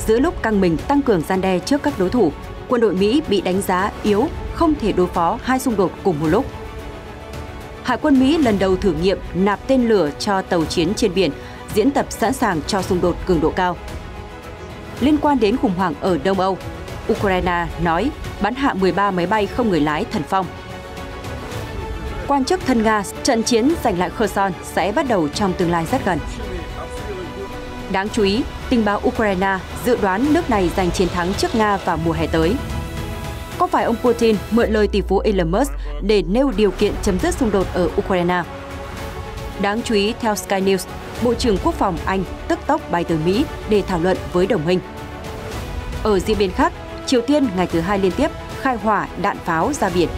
giữa lúc căng mình tăng cường răn đe trước các đối thủ, quân đội Mỹ bị đánh giá yếu, không thể đối phó hai xung đột cùng một lúc. Hải quân Mỹ lần đầu thử nghiệm nạp tên lửa cho tàu chiến trên biển, diễn tập sẵn sàng cho xung đột cường độ cao. Liên quan đến khủng hoảng ở Đông Âu, Ukraine nói bắn hạ 13 máy bay không người lái thần phong. Quan chức thân Nga, trận chiến giành lại Kherson sẽ bắt đầu trong tương lai rất gần. Đáng chú ý, tình báo Ukraine dự đoán nước này giành chiến thắng trước Nga vào mùa hè tới. Có phải ông Putin mượn lời tỷ phú Elon Musk để nêu điều kiện chấm dứt xung đột ở Ukraine? Đáng chú ý, theo Sky News, Bộ trưởng Quốc phòng Anh tức tốc bay tới Mỹ để thảo luận với đồng minh. Ở diễn biến khác, Triều Tiên ngày thứ hai liên tiếp khai hỏa đạn pháo ra biển.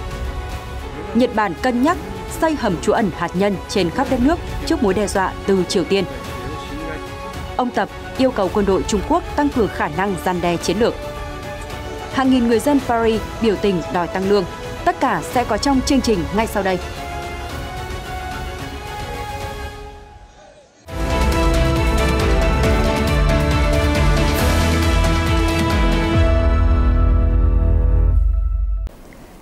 Nhật Bản cân nhắc xây hầm trú ẩn hạt nhân trên khắp đất nước trước mối đe dọa từ Triều Tiên. Ông Tập yêu cầu quân đội Trung Quốc tăng cường khả năng răn đe chiến lược. Hàng nghìn người dân Paris biểu tình đòi tăng lương. Tất cả sẽ có trong chương trình ngay sau đây.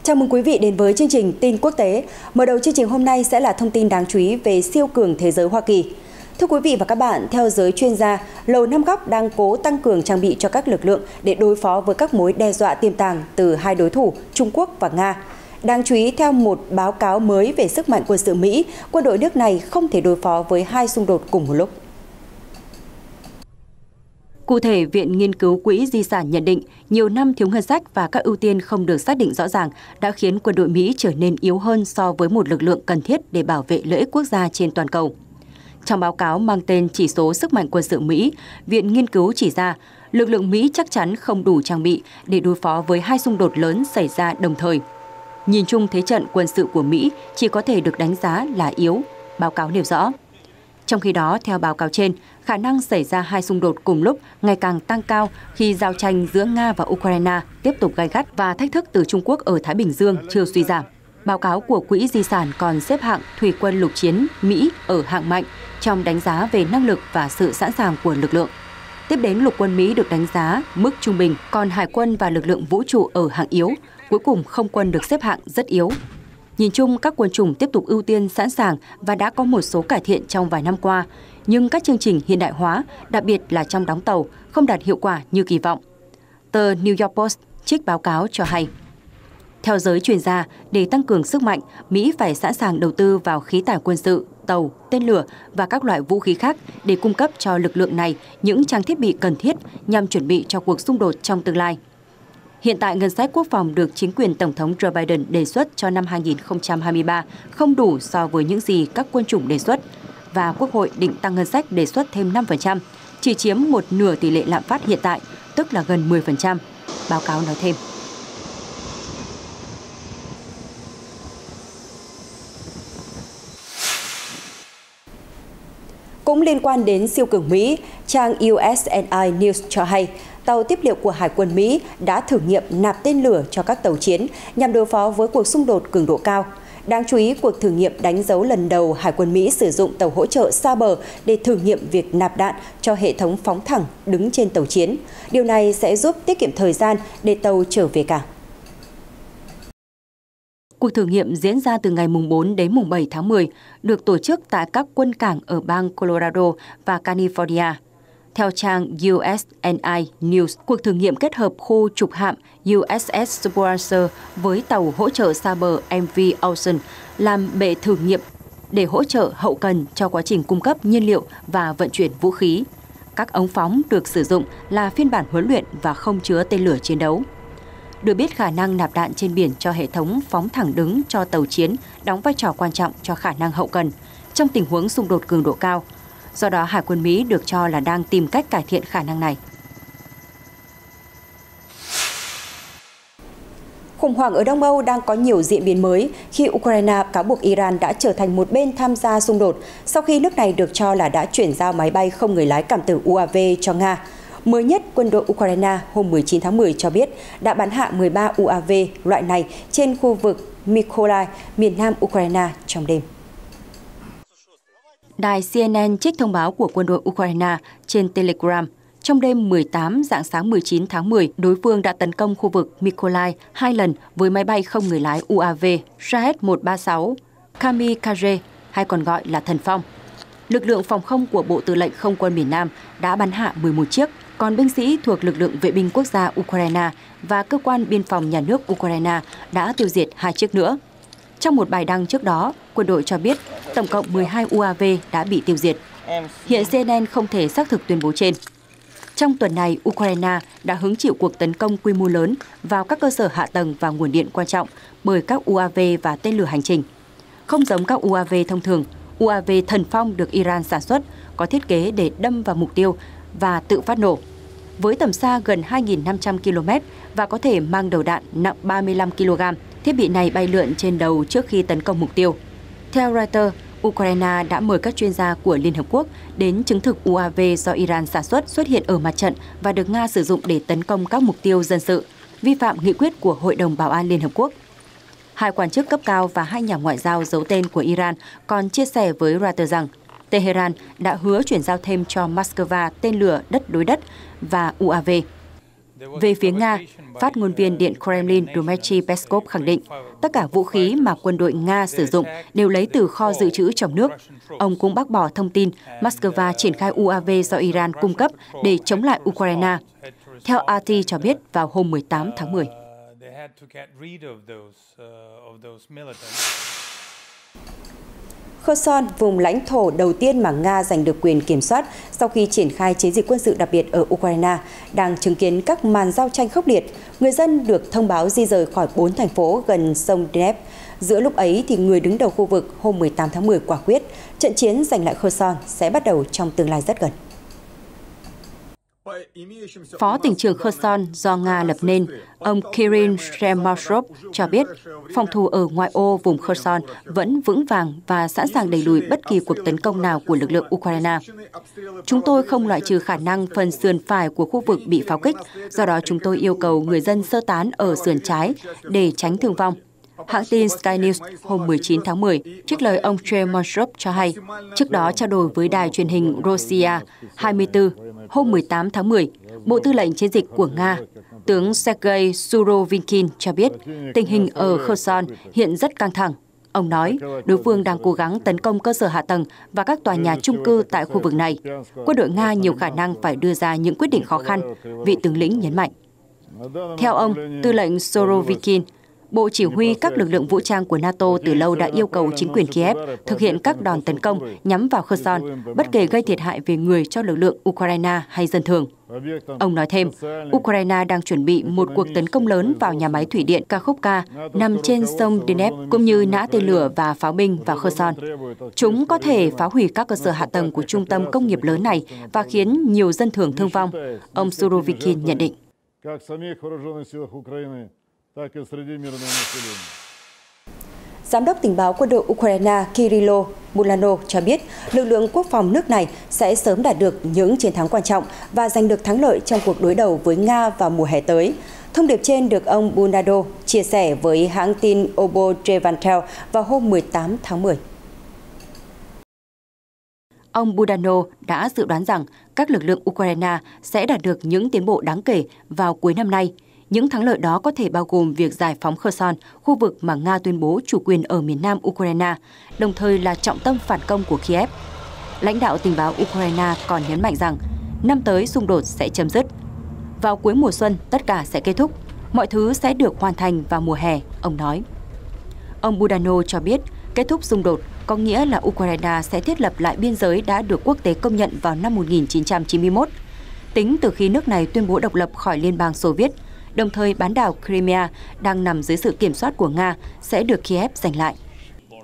Chào mừng quý vị đến với chương trình tin quốc tế. Mở đầu chương trình hôm nay sẽ là thông tin đáng chú ý về siêu cường thế giới Hoa Kỳ. Thưa quý vị và các bạn, theo giới chuyên gia, Lầu Năm Góc đang cố tăng cường trang bị cho các lực lượng để đối phó với các mối đe dọa tiềm tàng từ hai đối thủ Trung Quốc và Nga. Đáng chú ý, theo một báo cáo mới về sức mạnh quân sự Mỹ, quân đội nước này không thể đối phó với hai xung đột cùng một lúc. Cụ thể, Viện Nghiên cứu Quỹ Di sản nhận định nhiều năm thiếu ngân sách và các ưu tiên không được xác định rõ ràng đã khiến quân đội Mỹ trở nên yếu hơn so với một lực lượng cần thiết để bảo vệ lợi ích quốc gia trên toàn cầu. Trong báo cáo mang tên Chỉ số sức mạnh quân sự Mỹ, Viện Nghiên cứu chỉ ra lực lượng Mỹ chắc chắn không đủ trang bị để đối phó với hai xung đột lớn xảy ra đồng thời. Nhìn chung thế trận quân sự của Mỹ chỉ có thể được đánh giá là yếu, báo cáo nêu rõ. Trong khi đó, theo báo cáo trên, khả năng xảy ra hai xung đột cùng lúc ngày càng tăng cao khi giao tranh giữa Nga và Ukraine tiếp tục gay gắt và thách thức từ Trung Quốc ở Thái Bình Dương chưa suy giảm. Báo cáo của Quỹ Di sản còn xếp hạng thủy quân lục chiến Mỹ ở hạng mạnh trong đánh giá về năng lực và sự sẵn sàng của lực lượng. Tiếp đến, lục quân Mỹ được đánh giá mức trung bình, còn hải quân và lực lượng vũ trụ ở hạng yếu. Cuối cùng, không quân được xếp hạng rất yếu. Nhìn chung, các quân chủng tiếp tục ưu tiên sẵn sàng và đã có một số cải thiện trong vài năm qua, nhưng các chương trình hiện đại hóa, đặc biệt là trong đóng tàu, không đạt hiệu quả như kỳ vọng. Tờ New York Post trích báo cáo cho hay. Theo giới chuyên gia, để tăng cường sức mạnh, Mỹ phải sẵn sàng đầu tư vào khí tải quân sự, tàu, tên lửa và các loại vũ khí khác để cung cấp cho lực lượng này những trang thiết bị cần thiết nhằm chuẩn bị cho cuộc xung đột trong tương lai. Hiện tại, ngân sách quốc phòng được chính quyền Tổng thống Joe Biden đề xuất cho năm 2023 không đủ so với những gì các quân chủng đề xuất, và Quốc hội định tăng ngân sách đề xuất thêm 5%, chỉ chiếm một nửa tỷ lệ lạm phát hiện tại, tức là gần 10%, báo cáo nói thêm. Cũng liên quan đến siêu cường Mỹ, trang USNI News cho hay, tàu tiếp liệu của Hải quân Mỹ đã thử nghiệm nạp tên lửa cho các tàu chiến nhằm đối phó với cuộc xung đột cường độ cao. Đáng chú ý, cuộc thử nghiệm đánh dấu lần đầu Hải quân Mỹ sử dụng tàu hỗ trợ xa bờ để thử nghiệm việc nạp đạn cho hệ thống phóng thẳng đứng trên tàu chiến. Điều này sẽ giúp tiết kiệm thời gian để tàu trở về cảng. Cuộc thử nghiệm diễn ra từ ngày 4 đến 7 tháng 10, được tổ chức tại các quân cảng ở bang Colorado và California. Theo trang USNI News, cuộc thử nghiệm kết hợp khu trục hạm USS Spruance với tàu hỗ trợ xa bờ MV Ocean làm bệ thử nghiệm để hỗ trợ hậu cần cho quá trình cung cấp nhiên liệu và vận chuyển vũ khí. Các ống phóng được sử dụng là phiên bản huấn luyện và không chứa tên lửa chiến đấu. Được biết, khả năng nạp đạn trên biển cho hệ thống phóng thẳng đứng cho tàu chiến đóng vai trò quan trọng cho khả năng hậu cần trong tình huống xung đột cường độ cao. Do đó, Hải quân Mỹ được cho là đang tìm cách cải thiện khả năng này. Khủng hoảng ở Đông Âu đang có nhiều diễn biến mới khi Ukraine cáo buộc Iran đã trở thành một bên tham gia xung đột sau khi nước này được cho là đã chuyển giao máy bay không người lái cảm tử UAV cho Nga. Mới nhất, quân đội Ukraine hôm 19 tháng 10 cho biết đã bắn hạ 13 UAV loại này trên khu vực Mykolaiv, miền nam Ukraine trong đêm. Đài CNN trích thông báo của quân đội Ukraine trên Telegram Trong đêm 18 rạng sáng 19 tháng 10, đối phương đã tấn công khu vực Mykolaiv 2 lần với máy bay không người lái UAV Shahed-136 Kamikaze, hay còn gọi là Thần Phong. Lực lượng phòng không của Bộ Tư lệnh Không quân miền Nam đã bắn hạ 11 chiếc, còn binh sĩ thuộc lực lượng vệ binh quốc gia Ukraine và cơ quan biên phòng nhà nước Ukraine đã tiêu diệt 2 chiếc nữa. Trong một bài đăng trước đó, quân đội cho biết tổng cộng 12 UAV đã bị tiêu diệt. Hiện CNN không thể xác thực tuyên bố trên. Trong tuần này, Ukraine đã hứng chịu cuộc tấn công quy mô lớn vào các cơ sở hạ tầng và nguồn điện quan trọng bởi các UAV và tên lửa hành trình. Không giống các UAV thông thường, UAV Thần Phong được Iran sản xuất, có thiết kế để đâm vào mục tiêu và tự phát nổ. Với tầm xa gần 2.500 km và có thể mang đầu đạn nặng 35 kg, thiết bị này bay lượn trên đầu trước khi tấn công mục tiêu. Theo Reuters, Ukraine đã mời các chuyên gia của Liên Hợp Quốc đến chứng thực UAV do Iran sản xuất hiện ở mặt trận và được Nga sử dụng để tấn công các mục tiêu dân sự, vi phạm nghị quyết của Hội đồng Bảo an Liên Hợp Quốc. Hai quan chức cấp cao và hai nhà ngoại giao giấu tên của Iran còn chia sẻ với Reuters rằng Tehran đã hứa chuyển giao thêm cho Moscow tên lửa đất đối đất và UAV. Về phía Nga, phát ngôn viên Điện Kremlin Dmitry Peskov khẳng định tất cả vũ khí mà quân đội Nga sử dụng đều lấy từ kho dự trữ trong nước. Ông cũng bác bỏ thông tin Moscow triển khai UAV do Iran cung cấp để chống lại Ukraine. Theo RT cho biết vào hôm 18 tháng 10. Kherson, vùng lãnh thổ đầu tiên mà Nga giành được quyền kiểm soát sau khi triển khai chiến dịch quân sự đặc biệt ở Ukraine, đang chứng kiến các màn giao tranh khốc liệt. Người dân được thông báo di rời khỏi 4 thành phố gần sông Dnepr. Giữa lúc ấy, thì người đứng đầu khu vực hôm 18 tháng 10 quả quyết, trận chiến giành lại Kherson sẽ bắt đầu trong tương lai rất gần. Phó tỉnh trưởng Kherson do Nga lập nên, ông Kirill Shemashov cho biết phòng thủ ở ngoại ô vùng Kherson vẫn vững vàng và sẵn sàng đẩy lùi bất kỳ cuộc tấn công nào của lực lượng Ukraine. Chúng tôi không loại trừ khả năng phần sườn phải của khu vực bị pháo kích, do đó chúng tôi yêu cầu người dân sơ tán ở sườn trái để tránh thương vong. Hãng tin Sky News hôm 19 tháng 10 trích lời ông Shemashov cho hay, trước đó trao đổi với đài truyền hình Russia 24 hôm 18 tháng 10, Bộ Tư lệnh Chiến dịch của Nga, tướng Sergei Surovikin cho biết tình hình ở Kherson hiện rất căng thẳng. Ông nói đối phương đang cố gắng tấn công cơ sở hạ tầng và các tòa nhà chung cư tại khu vực này. Quân đội Nga nhiều khả năng phải đưa ra những quyết định khó khăn, vị tướng lĩnh nhấn mạnh. Theo ông, Tư lệnh Surovikin, Bộ Chỉ huy các lực lượng vũ trang của NATO từ lâu đã yêu cầu chính quyền Kiev thực hiện các đòn tấn công nhắm vào Kherson, bất kể gây thiệt hại về người cho lực lượng Ukraine hay dân thường. Ông nói thêm, Ukraine đang chuẩn bị một cuộc tấn công lớn vào nhà máy thủy điện Kakhovka nằm trên sông Dnepr, cũng như nã tên lửa và pháo binh vào Kherson. Chúng có thể phá hủy các cơ sở hạ tầng của trung tâm công nghiệp lớn này và khiến nhiều dân thường thương vong, ông Surovikin nhận định. Giám đốc tình báo quân đội Ukraine Kyrylo Bulanov cho biết lực lượng quốc phòng nước này sẽ sớm đạt được những chiến thắng quan trọng và giành được thắng lợi trong cuộc đối đầu với Nga vào mùa hè tới. Thông điệp trên được ông Bulanov chia sẻ với hãng tin Obotrivantel vào hôm 18 tháng 10. Ông Budanov đã dự đoán rằng các lực lượng Ukraine sẽ đạt được những tiến bộ đáng kể vào cuối năm nay. Những thắng lợi đó có thể bao gồm việc giải phóng Kherson, khu vực mà Nga tuyên bố chủ quyền ở miền nam Ukraine, đồng thời là trọng tâm phản công của Kiev. Lãnh đạo tình báo Ukraine còn nhấn mạnh rằng năm tới xung đột sẽ chấm dứt. Vào cuối mùa xuân, tất cả sẽ kết thúc. Mọi thứ sẽ được hoàn thành vào mùa hè, ông nói. Ông Budanov cho biết kết thúc xung đột có nghĩa là Ukraine sẽ thiết lập lại biên giới đã được quốc tế công nhận vào năm 1991, tính từ khi nước này tuyên bố độc lập khỏi Liên bang Xô Viết. Đồng thời bán đảo Crimea đang nằm dưới sự kiểm soát của Nga sẽ được Kiev giành lại.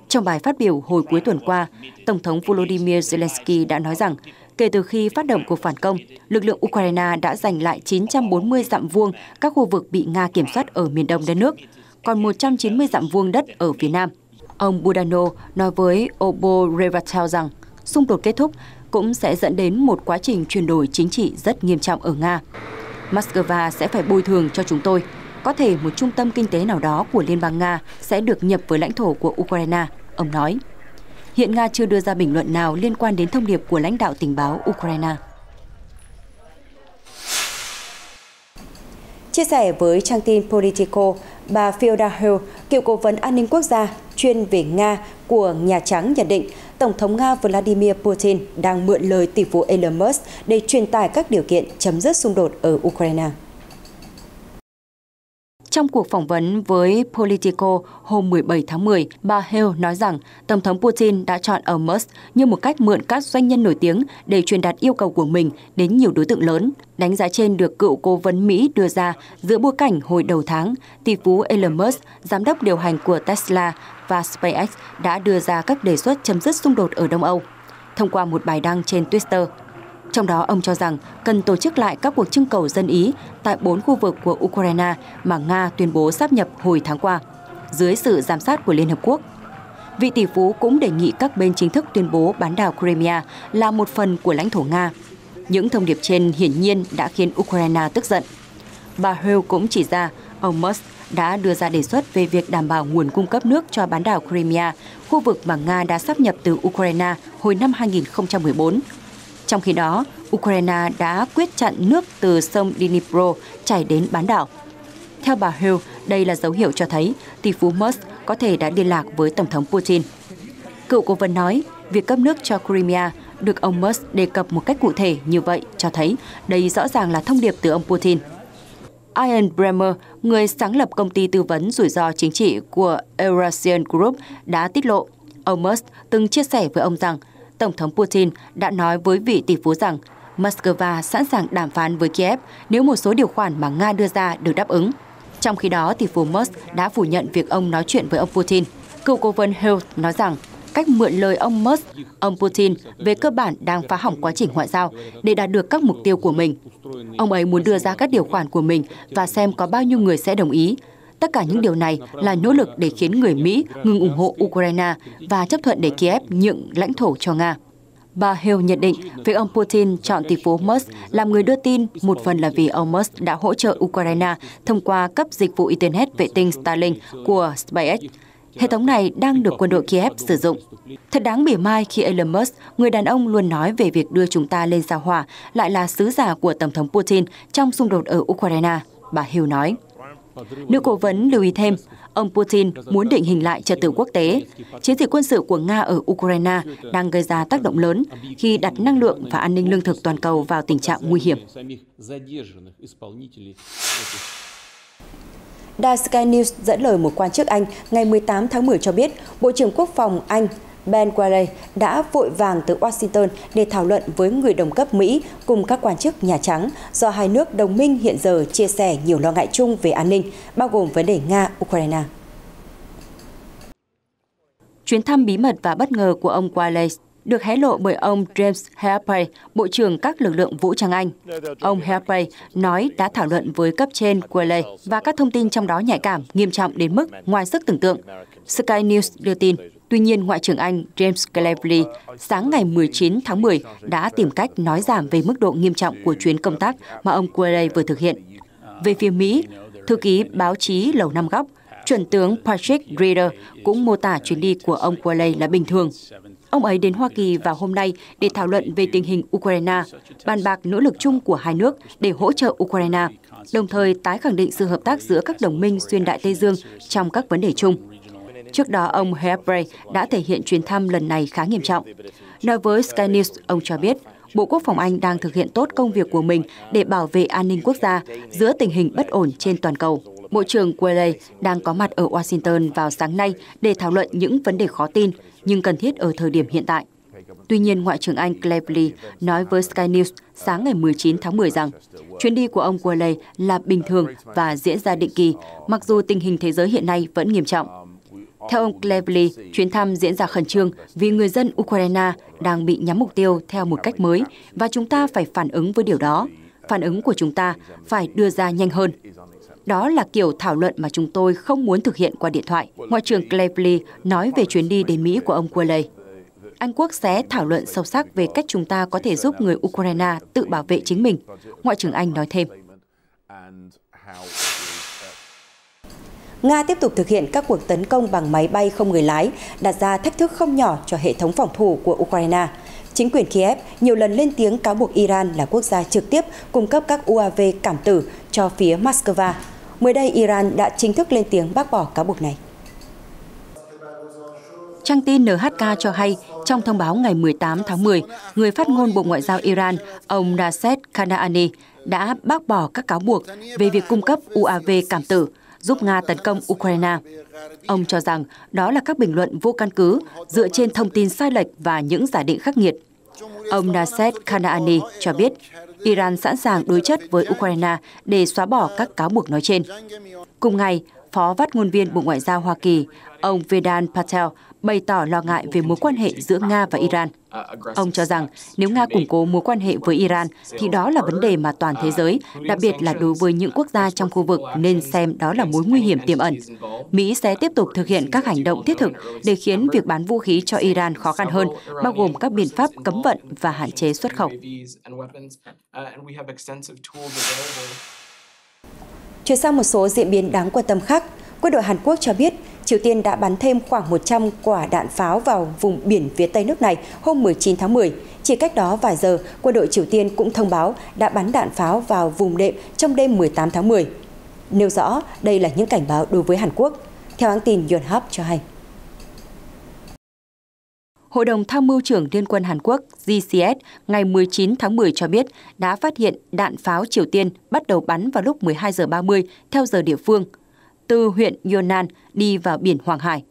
Trong bài phát biểu hồi cuối tuần qua, Tổng thống Volodymyr Zelensky đã nói rằng kể từ khi phát động cuộc phản công, lực lượng Ukraine đã giành lại 940 dặm vuông các khu vực bị Nga kiểm soát ở miền đông đất nước, còn 190 dặm vuông đất ở phía nam. Ông Budanov nói với Oborevatel rằng xung đột kết thúc cũng sẽ dẫn đến một quá trình chuyển đổi chính trị rất nghiêm trọng ở Nga. Moscow sẽ phải bồi thường cho chúng tôi. Có thể một trung tâm kinh tế nào đó của Liên bang Nga sẽ được nhập với lãnh thổ của Ukraine, ông nói. Hiện Nga chưa đưa ra bình luận nào liên quan đến thông điệp của lãnh đạo tình báo Ukraine. Chia sẻ với trang tin Politico, bà Fiona Hill, cựu cố vấn an ninh quốc gia chuyên về Nga của Nhà Trắng nhận định Tổng thống Nga Vladimir Putin đang mượn lời tỷ phú Elon Musk để truyền tải các điều kiện chấm dứt xung đột ở Ukraine. Trong cuộc phỏng vấn với Politico hôm 17 tháng 10, bà Hill nói rằng Tổng thống Putin đã chọn ông Musk như một cách mượn các doanh nhân nổi tiếng để truyền đạt yêu cầu của mình đến nhiều đối tượng lớn. Đánh giá trên được cựu cố vấn Mỹ đưa ra giữa bối cảnh hồi đầu tháng, tỷ phú Elon Musk, giám đốc điều hành của Tesla và SpaceX đã đưa ra các đề xuất chấm dứt xung đột ở Đông Âu thông qua một bài đăng trên Twitter. Trong đó, ông cho rằng cần tổ chức lại các cuộc trưng cầu dân Ý tại 4 khu vực của Ukraine mà Nga tuyên bố sáp nhập hồi tháng qua, dưới sự giám sát của Liên Hợp Quốc. Vị tỷ phú cũng đề nghị các bên chính thức tuyên bố bán đảo Crimea là một phần của lãnh thổ Nga. Những thông điệp trên hiển nhiên đã khiến Ukraine tức giận. Bà Hill cũng chỉ ra ông Musk đã đưa ra đề xuất về việc đảm bảo nguồn cung cấp nước cho bán đảo Crimea, khu vực mà Nga đã sáp nhập từ Ukraine hồi năm 2014. Trong khi đó, Ukraine đã quyết chặn nước từ sông Dnipro chảy đến bán đảo. Theo bà Hill, đây là dấu hiệu cho thấy tỷ phú Musk có thể đã liên lạc với Tổng thống Putin. Cựu cố vấn nói, việc cấp nước cho Crimea được ông Musk đề cập một cách cụ thể như vậy cho thấy đây rõ ràng là thông điệp từ ông Putin. Ian Bremmer, người sáng lập công ty tư vấn rủi ro chính trị của Eurasian Group, đã tiết lộ ông Musk từng chia sẻ với ông rằng Tổng thống Putin đã nói với vị tỷ phú rằng Moscow sẵn sàng đàm phán với Kiev nếu một số điều khoản mà Nga đưa ra được đáp ứng. Trong khi đó, tỷ phú Musk đã phủ nhận việc ông nói chuyện với ông Putin. Cựu cố vấn Hill nói rằng cách mượn lời ông Musk, ông Putin về cơ bản đang phá hỏng quá trình ngoại giao để đạt được các mục tiêu của mình. Ông ấy muốn đưa ra các điều khoản của mình và xem có bao nhiêu người sẽ đồng ý. Tất cả những điều này là nỗ lực để khiến người Mỹ ngừng ủng hộ Ukraine và chấp thuận để Kiev nhượng lãnh thổ cho Nga. Bà Hill nhận định việc ông Putin chọn tỷ phú Musk làm người đưa tin một phần là vì ông Musk đã hỗ trợ Ukraine thông qua cấp dịch vụ Internet vệ tinh Starlink của SpaceX. Hệ thống này đang được quân đội Kiev sử dụng. Thật đáng mỉa mai khi Elon Musk, người đàn ông luôn nói về việc đưa chúng ta lên giao hỏa, lại là sứ giả của Tổng thống Putin trong xung đột ở Ukraine, bà Hill nói. Nữ cố vấn lưu ý thêm, ông Putin muốn định hình lại trật tự quốc tế. Chiến dịch quân sự của Nga ở Ukraine đang gây ra tác động lớn khi đặt năng lượng và an ninh lương thực toàn cầu vào tình trạng nguy hiểm. Đài Sky News dẫn lời một quan chức Anh ngày 18 tháng 10 cho biết, Bộ trưởng Quốc phòng Anh Ben Wallace đã vội vàng tới Washington để thảo luận với người đồng cấp Mỹ cùng các quan chức Nhà Trắng do hai nước đồng minh hiện giờ chia sẻ nhiều lo ngại chung về an ninh, bao gồm vấn đề Nga-Ukraine. Chuyến thăm bí mật và bất ngờ của ông Wallace được hé lộ bởi ông James Harper, Bộ trưởng các lực lượng vũ trang Anh. Ông Harper nói đã thảo luận với cấp trên Wallace và các thông tin trong đó nhạy cảm, nghiêm trọng đến mức ngoài sức tưởng tượng. Sky News đưa tin. Tuy nhiên, Ngoại trưởng Anh James Cleverly sáng ngày 19 tháng 10 đã tìm cách nói giảm về mức độ nghiêm trọng của chuyến công tác mà ông Wallace vừa thực hiện. Về phía Mỹ, thư ký báo chí Lầu Năm Góc, chuẩn tướng Patrick Reeder cũng mô tả chuyến đi của ông Wallace là bình thường. Ông ấy đến Hoa Kỳ vào hôm nay để thảo luận về tình hình Ukraine, bàn bạc nỗ lực chung của hai nước để hỗ trợ Ukraine, đồng thời tái khẳng định sự hợp tác giữa các đồng minh xuyên Đại Tây Dương trong các vấn đề chung. Trước đó, ông Harper đã thể hiện chuyến thăm lần này khá nghiêm trọng. Nói với Sky News, ông cho biết Bộ Quốc phòng Anh đang thực hiện tốt công việc của mình để bảo vệ an ninh quốc gia giữa tình hình bất ổn trên toàn cầu. Bộ trưởng Wallace đang có mặt ở Washington vào sáng nay để thảo luận những vấn đề khó tin nhưng cần thiết ở thời điểm hiện tại. Tuy nhiên, Ngoại trưởng Anh Cleverly nói với Sky News sáng ngày 19 tháng 10 rằng chuyến đi của ông Wallace là bình thường và diễn ra định kỳ, mặc dù tình hình thế giới hiện nay vẫn nghiêm trọng. Theo ông Cleverly, chuyến thăm diễn ra khẩn trương vì người dân Ukraine đang bị nhắm mục tiêu theo một cách mới và chúng ta phải phản ứng với điều đó. Phản ứng của chúng ta phải đưa ra nhanh hơn. Đó là kiểu thảo luận mà chúng tôi không muốn thực hiện qua điện thoại. Ngoại trưởng Cleverly nói về chuyến đi đến Mỹ của ông Wallace. Anh Quốc sẽ thảo luận sâu sắc về cách chúng ta có thể giúp người Ukraine tự bảo vệ chính mình, Ngoại trưởng Anh nói thêm. Nga tiếp tục thực hiện các cuộc tấn công bằng máy bay không người lái, đặt ra thách thức không nhỏ cho hệ thống phòng thủ của Ukraine. Chính quyền Kiev nhiều lần lên tiếng cáo buộc Iran là quốc gia trực tiếp cung cấp các UAV cảm tử cho phía Moscow. Mới đây, Iran đã chính thức lên tiếng bác bỏ cáo buộc này. Trang tin NHK cho hay, trong thông báo ngày 18 tháng 10, người phát ngôn Bộ Ngoại giao Iran, ông Nassed Kanani, đã bác bỏ các cáo buộc về việc cung cấp UAV cảm tử giúp Nga tấn công Ukraine. Ông cho rằng đó là các bình luận vô căn cứ dựa trên thông tin sai lệch và những giả định khắc nghiệt. Ông Nassed Kanani cho biết Iran sẵn sàng đối chất với Ukraine để xóa bỏ các cáo buộc nói trên. Cùng ngày, Phó phát ngôn viên Bộ Ngoại giao Hoa Kỳ, ông Vedant Patel, bày tỏ lo ngại về mối quan hệ giữa Nga và Iran. Ông cho rằng nếu Nga củng cố mối quan hệ với Iran thì đó là vấn đề mà toàn thế giới, đặc biệt là đối với những quốc gia trong khu vực, nên xem đó là mối nguy hiểm tiềm ẩn. Mỹ sẽ tiếp tục thực hiện các hành động thiết thực để khiến việc bán vũ khí cho Iran khó khăn hơn, bao gồm các biện pháp cấm vận và hạn chế xuất khẩu. Chuyển sang một số diễn biến đáng quan tâm khác, quân đội Hàn Quốc cho biết Triều Tiên đã bắn thêm khoảng 100 quả đạn pháo vào vùng biển phía tây nước này hôm 19 tháng 10. Chỉ cách đó vài giờ, quân đội Triều Tiên cũng thông báo đã bắn đạn pháo vào vùng đệm trong đêm 18 tháng 10. Nêu rõ đây là những cảnh báo đối với Hàn Quốc. Theo hãng tin Yonhap cho hay. Hội đồng Tham mưu trưởng Liên quân Hàn Quốc JCS ngày 19 tháng 10 cho biết đã phát hiện đạn pháo Triều Tiên bắt đầu bắn vào lúc 12 giờ 30 theo giờ địa phương, từ huyện Yonnan đi vào biển Hoàng Hải.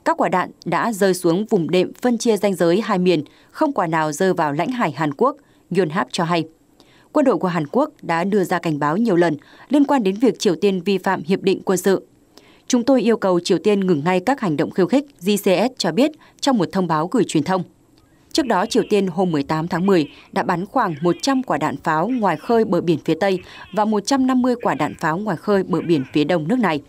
Các quả đạn đã rơi xuống vùng đệm phân chia ranh giới hai miền, không quả nào rơi vào lãnh hải Hàn Quốc, Yonhap cho hay. Quân đội của Hàn Quốc đã đưa ra cảnh báo nhiều lần liên quan đến việc Triều Tiên vi phạm hiệp định quân sự. Chúng tôi yêu cầu Triều Tiên ngừng ngay các hành động khiêu khích, JCS cho biết trong một thông báo gửi truyền thông. Trước đó, Triều Tiên hôm 18 tháng 10 đã bắn khoảng 100 quả đạn pháo ngoài khơi bờ biển phía Tây và 150 quả đạn pháo ngoài khơi bờ biển phía Đông nước này.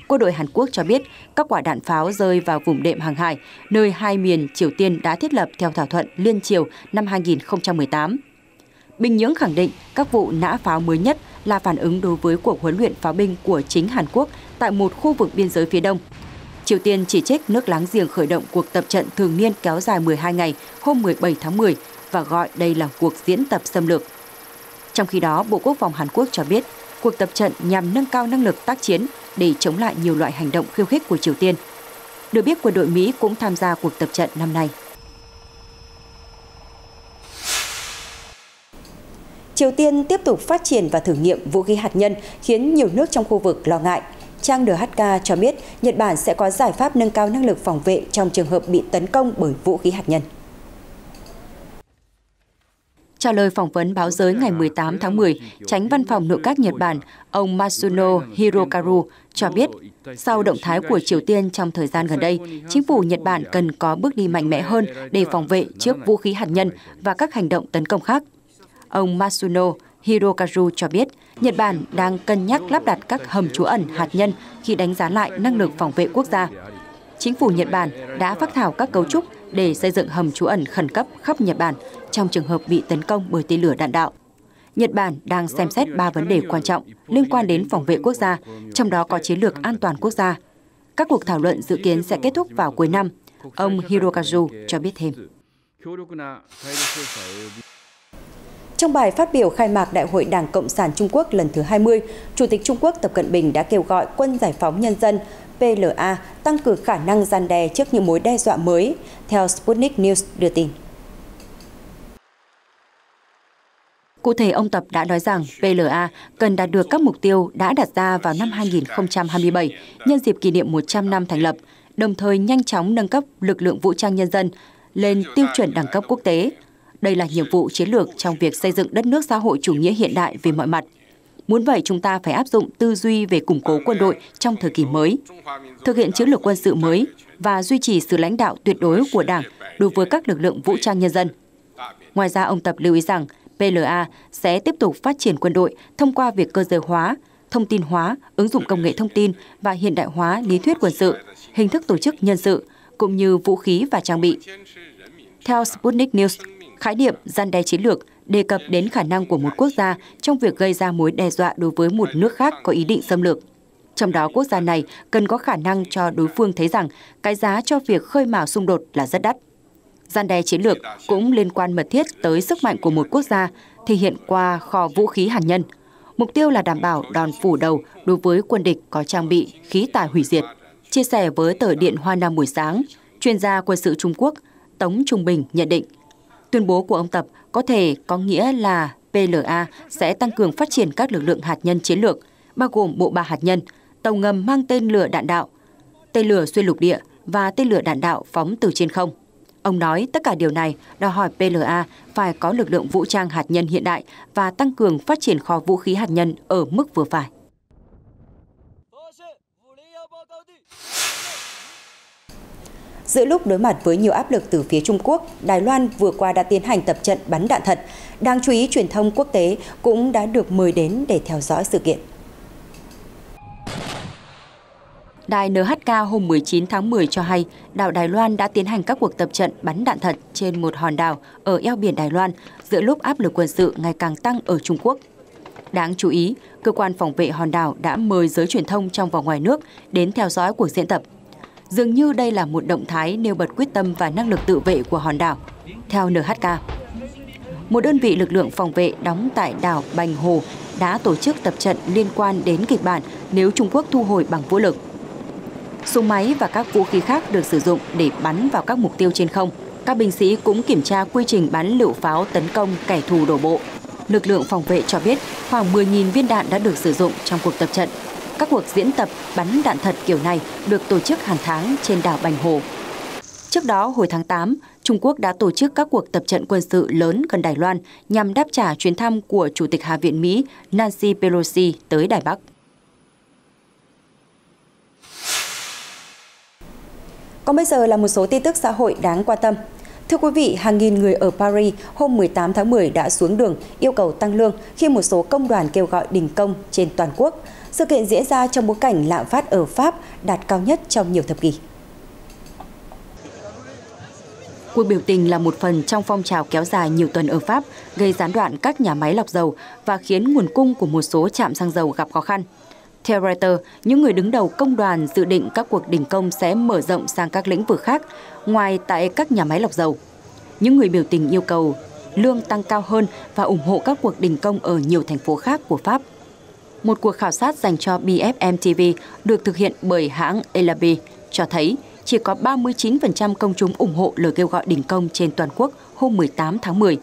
Quân đội Hàn Quốc cho biết các quả đạn pháo rơi vào vùng đệm hàng hải, nơi hai miền Triều Tiên đã thiết lập theo thỏa thuận liên Triều năm 2018. Bình Nhưỡng khẳng định các vụ nã pháo mới nhất là phản ứng đối với cuộc huấn luyện pháo binh của chính Hàn Quốc tại một khu vực biên giới phía Đông. Triều Tiên chỉ trích nước láng giềng khởi động cuộc tập trận thường niên kéo dài 12 ngày hôm 17 tháng 10 và gọi đây là cuộc diễn tập xâm lược. Trong khi đó, Bộ Quốc phòng Hàn Quốc cho biết cuộc tập trận nhằm nâng cao năng lực tác chiến để chống lại nhiều loại hành động khiêu khích của Triều Tiên. Được biết, quân đội Mỹ cũng tham gia cuộc tập trận năm nay. Triều Tiên tiếp tục phát triển và thử nghiệm vũ khí hạt nhân khiến nhiều nước trong khu vực lo ngại. Trang NHK cho biết Nhật Bản sẽ có giải pháp nâng cao năng lực phòng vệ trong trường hợp bị tấn công bởi vũ khí hạt nhân. Trả lời phỏng vấn báo giới ngày 18 tháng 10, Chánh Văn phòng Nội các Nhật Bản, ông Matsuno Hirokazu cho biết, sau động thái của Triều Tiên trong thời gian gần đây, chính phủ Nhật Bản cần có bước đi mạnh mẽ hơn để phòng vệ trước vũ khí hạt nhân và các hành động tấn công khác. Ông Matsuno Hirokazu cho biết, Nhật Bản đang cân nhắc lắp đặt các hầm trú ẩn hạt nhân khi đánh giá lại năng lực phòng vệ quốc gia. Chính phủ Nhật Bản đã phác thảo các cấu trúc để xây dựng hầm trú ẩn khẩn cấp khắp Nhật Bản trong trường hợp bị tấn công bởi tên lửa đạn đạo. Nhật Bản đang xem xét 3 vấn đề quan trọng liên quan đến phòng vệ quốc gia, trong đó có chiến lược an toàn quốc gia. Các cuộc thảo luận dự kiến sẽ kết thúc vào cuối năm, ông Hirokazu cho biết thêm. Trong bài phát biểu khai mạc Đại hội Đảng Cộng sản Trung Quốc lần thứ 20, Chủ tịch Trung Quốc Tập Cận Bình đã kêu gọi Quân Giải phóng Nhân dân PLA tăng cường khả năng răn đe trước những mối đe dọa mới, theo Sputnik News đưa tin. Cụ thể, ông Tập đã nói rằng PLA cần đạt được các mục tiêu đã đặt ra vào năm 2027 nhân dịp kỷ niệm 100 năm thành lập, đồng thời nhanh chóng nâng cấp lực lượng vũ trang nhân dân lên tiêu chuẩn đẳng cấp quốc tế. Đây là nhiệm vụ chiến lược trong việc xây dựng đất nước xã hội chủ nghĩa hiện đại về mọi mặt. Muốn vậy, chúng ta phải áp dụng tư duy về củng cố quân đội trong thời kỳ mới, thực hiện chiến lược quân sự mới và duy trì sự lãnh đạo tuyệt đối của Đảng đối với các lực lượng vũ trang nhân dân. Ngoài ra, ông Tập lưu ý rằng PLA sẽ tiếp tục phát triển quân đội thông qua việc cơ giới hóa, thông tin hóa, ứng dụng công nghệ thông tin và hiện đại hóa lý thuyết quân sự, hình thức tổ chức nhân sự, cũng như vũ khí và trang bị. Theo Sputnik News, khái niệm răn đe chiến lược đề cập đến khả năng của một quốc gia trong việc gây ra mối đe dọa đối với một nước khác có ý định xâm lược. Trong đó, quốc gia này cần có khả năng cho đối phương thấy rằng cái giá cho việc khơi mào xung đột là rất đắt. Răn đe chiến lược cũng liên quan mật thiết tới sức mạnh của một quốc gia, thể hiện qua kho vũ khí hạt nhân. Mục tiêu là đảm bảo đòn phủ đầu đối với quân địch có trang bị khí tài hủy diệt. Chia sẻ với tờ Điện Hoa Nam buổi sáng, chuyên gia quân sự Trung Quốc Tống Trung Bình nhận định, tuyên bố của ông Tập có thể có nghĩa là PLA sẽ tăng cường phát triển các lực lượng hạt nhân chiến lược, bao gồm bộ ba hạt nhân, tàu ngầm mang tên lửa đạn đạo, tên lửa xuyên lục địa và tên lửa đạn đạo phóng từ trên không. Ông nói tất cả điều này đòi hỏi PLA phải có lực lượng vũ trang hạt nhân hiện đại và tăng cường phát triển kho vũ khí hạt nhân ở mức vừa phải. Giữa lúc đối mặt với nhiều áp lực từ phía Trung Quốc, Đài Loan vừa qua đã tiến hành tập trận bắn đạn thật. Đáng chú ý, truyền thông quốc tế cũng đã được mời đến để theo dõi sự kiện. Đài NHK hôm 19 tháng 10 cho hay, đảo Đài Loan đã tiến hành các cuộc tập trận bắn đạn thật trên một hòn đảo ở eo biển Đài Loan giữa lúc áp lực quân sự ngày càng tăng ở Trung Quốc. Đáng chú ý, cơ quan phòng vệ hòn đảo đã mời giới truyền thông trong và ngoài nước đến theo dõi cuộc diễn tập. Dường như đây là một động thái nêu bật quyết tâm và năng lực tự vệ của hòn đảo. Theo NHK, một đơn vị lực lượng phòng vệ đóng tại đảo Bành Hồ đã tổ chức tập trận liên quan đến kịch bản nếu Trung Quốc thu hồi bằng vũ lực. Súng máy và các vũ khí khác được sử dụng để bắn vào các mục tiêu trên không. Các binh sĩ cũng kiểm tra quy trình bắn lựu pháo tấn công kẻ thù đổ bộ. Lực lượng phòng vệ cho biết khoảng 10.000 viên đạn đã được sử dụng trong cuộc tập trận. Các cuộc diễn tập bắn đạn thật kiểu này được tổ chức hàng tháng trên đảo Bành Hồ. Trước đó, hồi tháng 8, Trung Quốc đã tổ chức các cuộc tập trận quân sự lớn gần Đài Loan nhằm đáp trả chuyến thăm của Chủ tịch Hạ viện Mỹ Nancy Pelosi tới Đài Bắc. Còn bây giờ là một số tin tức xã hội đáng quan tâm. Thưa quý vị, hàng nghìn người ở Paris hôm 18 tháng 10 đã xuống đường yêu cầu tăng lương khi một số công đoàn kêu gọi đình công trên toàn quốc. Sự kiện diễn ra trong bối cảnh lạm phát ở Pháp đạt cao nhất trong nhiều thập kỷ. Cuộc biểu tình là một phần trong phong trào kéo dài nhiều tuần ở Pháp, gây gián đoạn các nhà máy lọc dầu và khiến nguồn cung của một số trạm xăng dầu gặp khó khăn. Theo Reuters, những người đứng đầu công đoàn dự định các cuộc đình công sẽ mở rộng sang các lĩnh vực khác, ngoài tại các nhà máy lọc dầu. Những người biểu tình yêu cầu lương tăng cao hơn và ủng hộ các cuộc đình công ở nhiều thành phố khác của Pháp. Một cuộc khảo sát dành cho BFM TV được thực hiện bởi hãng Elabe cho thấy chỉ có 39% công chúng ủng hộ lời kêu gọi đình công trên toàn quốc hôm 18 tháng 10.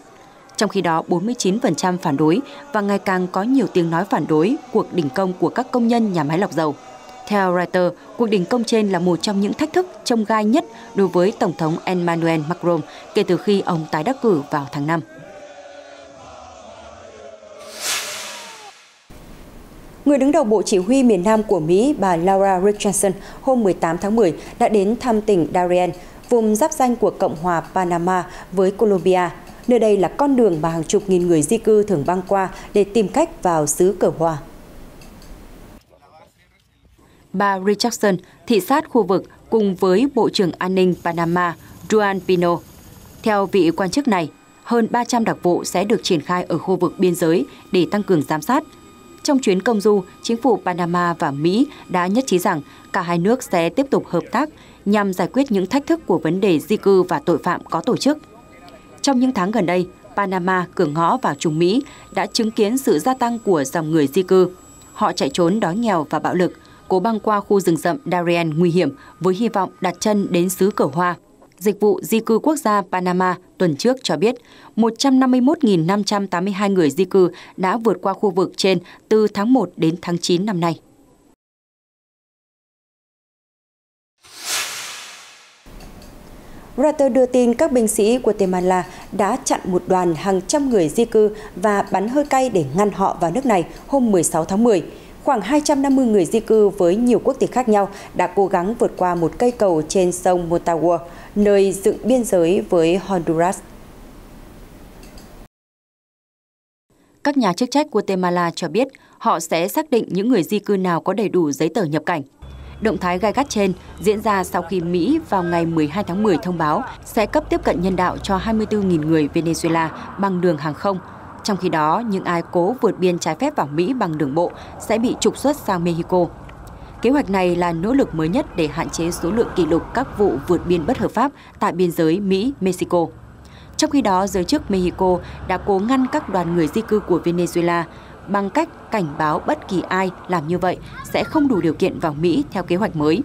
Trong khi đó, 49% phản đối và ngày càng có nhiều tiếng nói phản đối cuộc đình công của các công nhân nhà máy lọc dầu. Theo Reuters, cuộc đình công trên là một trong những thách thức chông gai nhất đối với Tổng thống Emmanuel Macron kể từ khi ông tái đắc cử vào tháng 5. Người đứng đầu Bộ Chỉ huy miền Nam của Mỹ, bà Laura Richardson, hôm 18 tháng 10 đã đến thăm tỉnh Darien, vùng giáp ranh của Cộng hòa Panama với Colombia. Nơi đây là con đường mà hàng chục nghìn người di cư thường băng qua để tìm cách vào xứ cờ hoa. Bà Richardson thị sát khu vực cùng với Bộ trưởng An ninh Panama Juan Pino. Theo vị quan chức này, hơn 300 đặc vụ sẽ được triển khai ở khu vực biên giới để tăng cường giám sát. Trong chuyến công du, chính phủ Panama và Mỹ đã nhất trí rằng cả hai nước sẽ tiếp tục hợp tác nhằm giải quyết những thách thức của vấn đề di cư và tội phạm có tổ chức. Trong những tháng gần đây, Panama, cửa ngõ vào Trung Mỹ, đã chứng kiến sự gia tăng của dòng người di cư. Họ chạy trốn đói nghèo và bạo lực, cố băng qua khu rừng rậm Darien nguy hiểm với hy vọng đặt chân đến xứ cờ hoa. Dịch vụ di cư quốc gia Panama tuần trước cho biết 151.582 người di cư đã vượt qua khu vực trên từ tháng 1 đến tháng 9 năm nay. Reuters đưa tin các binh sĩ Guatemala đã chặn một đoàn hàng trăm người di cư và bắn hơi cay để ngăn họ vào nước này hôm 16 tháng 10. Khoảng 250 người di cư với nhiều quốc tịch khác nhau đã cố gắng vượt qua một cây cầu trên sông Motagua, nơi dựng biên giới với Honduras. Các nhà chức trách Guatemala cho biết họ sẽ xác định những người di cư nào có đầy đủ giấy tờ nhập cảnh. Động thái gai gắt trên diễn ra sau khi Mỹ vào ngày 12 tháng 10 thông báo sẽ cấp tiếp cận nhân đạo cho 24.000 người Venezuela bằng đường hàng không. Trong khi đó, những ai cố vượt biên trái phép vào Mỹ bằng đường bộ sẽ bị trục xuất sang Mexico. Kế hoạch này là nỗ lực mới nhất để hạn chế số lượng kỷ lục các vụ vượt biên bất hợp pháp tại biên giới Mỹ-Mexico. Trong khi đó, giới chức Mexico đã cố ngăn các đoàn người di cư của Venezuela bằng cách cảnh báo bất kỳ ai làm như vậy sẽ không đủ điều kiện vào Mỹ theo kế hoạch mới.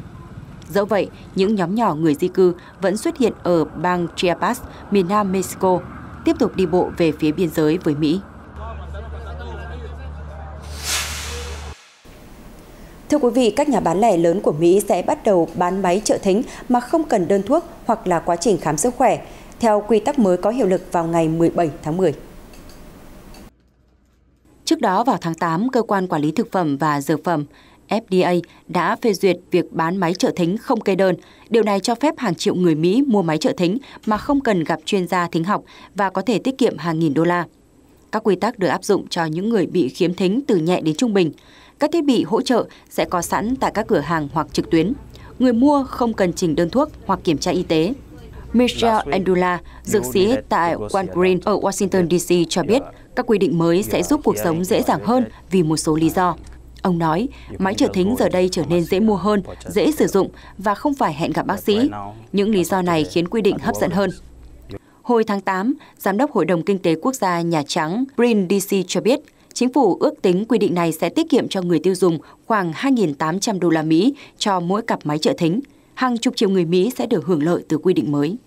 Dẫu vậy, những nhóm nhỏ người di cư vẫn xuất hiện ở bang Chiapas, miền nam Mexico, tiếp tục đi bộ về phía biên giới với Mỹ. Thưa quý vị, các nhà bán lẻ lớn của Mỹ sẽ bắt đầu bán máy trợ thính mà không cần đơn thuốc hoặc là quá trình khám sức khỏe, theo quy tắc mới có hiệu lực vào ngày 17 tháng 10. Trước đó vào tháng 8, Cơ quan Quản lý Thực phẩm và Dược phẩm FDA đã phê duyệt việc bán máy trợ thính không kê đơn. Điều này cho phép hàng triệu người Mỹ mua máy trợ thính mà không cần gặp chuyên gia thính học và có thể tiết kiệm hàng nghìn đô la. Các quy tắc được áp dụng cho những người bị khiếm thính từ nhẹ đến trung bình. Các thiết bị hỗ trợ sẽ có sẵn tại các cửa hàng hoặc trực tuyến. Người mua không cần trình đơn thuốc hoặc kiểm tra y tế. Michelle Endula, dược sĩ tại Walgreens ở Washington, D.C. cho biết các quy định mới sẽ giúp cuộc sống dễ dàng hơn vì một số lý do. Ông nói, máy trợ thính giờ đây trở nên dễ mua hơn, dễ sử dụng và không phải hẹn gặp bác sĩ. Những lý do này khiến quy định hấp dẫn hơn. Hồi tháng 8, Giám đốc Hội đồng Kinh tế Quốc gia Nhà Trắng Bryn D.C. cho biết, chính phủ ước tính quy định này sẽ tiết kiệm cho người tiêu dùng khoảng 2.800 đô la Mỹ cho mỗi cặp máy trợ thính. Hàng chục triệu người Mỹ sẽ được hưởng lợi từ quy định mới.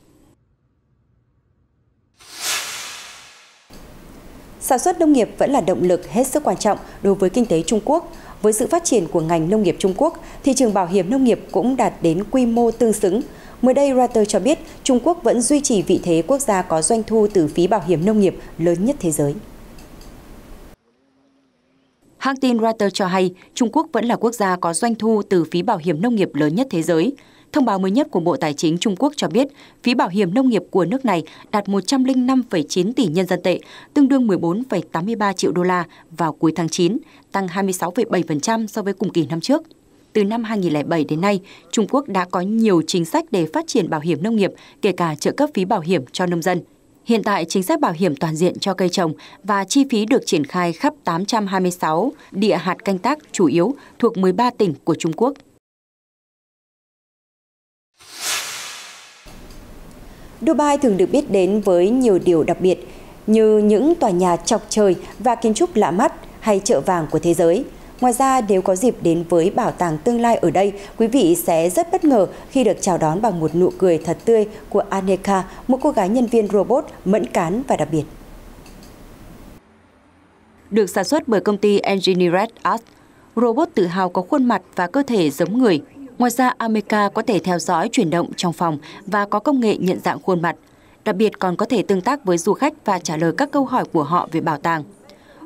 Sản xuất nông nghiệp vẫn là động lực hết sức quan trọng đối với kinh tế Trung Quốc. Với sự phát triển của ngành nông nghiệp Trung Quốc, thị trường bảo hiểm nông nghiệp cũng đạt đến quy mô tương xứng. Mới đây, Reuters cho biết Trung Quốc vẫn duy trì vị thế quốc gia có doanh thu từ phí bảo hiểm nông nghiệp lớn nhất thế giới. Hãng tin Reuters cho hay Trung Quốc vẫn là quốc gia có doanh thu từ phí bảo hiểm nông nghiệp lớn nhất thế giới. Thông báo mới nhất của Bộ Tài chính Trung Quốc cho biết phí bảo hiểm nông nghiệp của nước này đạt 105,9 tỷ nhân dân tệ, tương đương 14,83 triệu đô la vào cuối tháng 9, tăng 26,7% so với cùng kỳ năm trước. Từ năm 2007 đến nay, Trung Quốc đã có nhiều chính sách để phát triển bảo hiểm nông nghiệp, kể cả trợ cấp phí bảo hiểm cho nông dân. Hiện tại, chính sách bảo hiểm toàn diện cho cây trồng và chi phí được triển khai khắp 826 địa hạt canh tác chủ yếu thuộc 13 tỉnh của Trung Quốc. Dubai thường được biết đến với nhiều điều đặc biệt như những tòa nhà chọc trời và kiến trúc lạ mắt hay chợ vàng của thế giới. Ngoài ra, nếu có dịp đến với bảo tàng tương lai ở đây, quý vị sẽ rất bất ngờ khi được chào đón bằng một nụ cười thật tươi của Aneka, một cô gái nhân viên robot mẫn cán và đặc biệt. Được sản xuất bởi công ty Engineered Arts, robot tự hào có khuôn mặt và cơ thể giống người. Ngoài ra, Aneka có thể theo dõi chuyển động trong phòng và có công nghệ nhận dạng khuôn mặt. Đặc biệt còn có thể tương tác với du khách và trả lời các câu hỏi của họ về bảo tàng.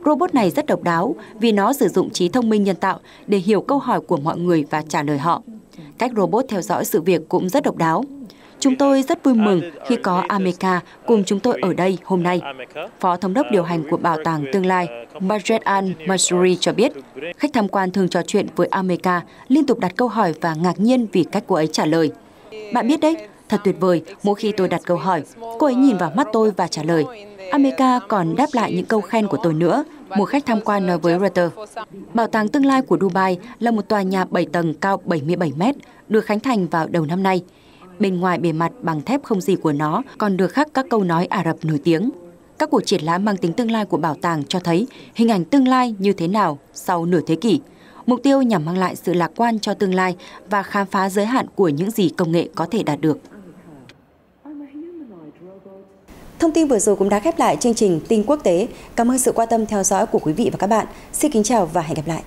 Robot này rất độc đáo vì nó sử dụng trí thông minh nhân tạo để hiểu câu hỏi của mọi người và trả lời họ. Cách robot theo dõi sự việc cũng rất độc đáo. Chúng tôi rất vui mừng khi có Aneka cùng chúng tôi ở đây hôm nay. Phó Thống đốc điều hành của Bảo tàng Tương lai Majed al-Mansouri cho biết, khách tham quan thường trò chuyện với Aneka, liên tục đặt câu hỏi và ngạc nhiên vì cách cô ấy trả lời. Bạn biết đấy, thật tuyệt vời, mỗi khi tôi đặt câu hỏi, cô ấy nhìn vào mắt tôi và trả lời. Aneka còn đáp lại những câu khen của tôi nữa, một khách tham quan nói với Reuters. Bảo tàng Tương lai của Dubai là một tòa nhà 7 tầng cao 77 mét, được khánh thành vào đầu năm nay. Bên ngoài bề mặt bằng thép không gì của nó còn được khắc các câu nói Ả Rập nổi tiếng. Các cuộc triển lãm mang tính tương lai của bảo tàng cho thấy hình ảnh tương lai như thế nào sau nửa thế kỷ. Mục tiêu nhằm mang lại sự lạc quan cho tương lai và khám phá giới hạn của những gì công nghệ có thể đạt được. Thông tin vừa rồi cũng đã khép lại chương trình tin quốc tế. Cảm ơn sự quan tâm theo dõi của quý vị và các bạn. Xin kính chào và hẹn gặp lại.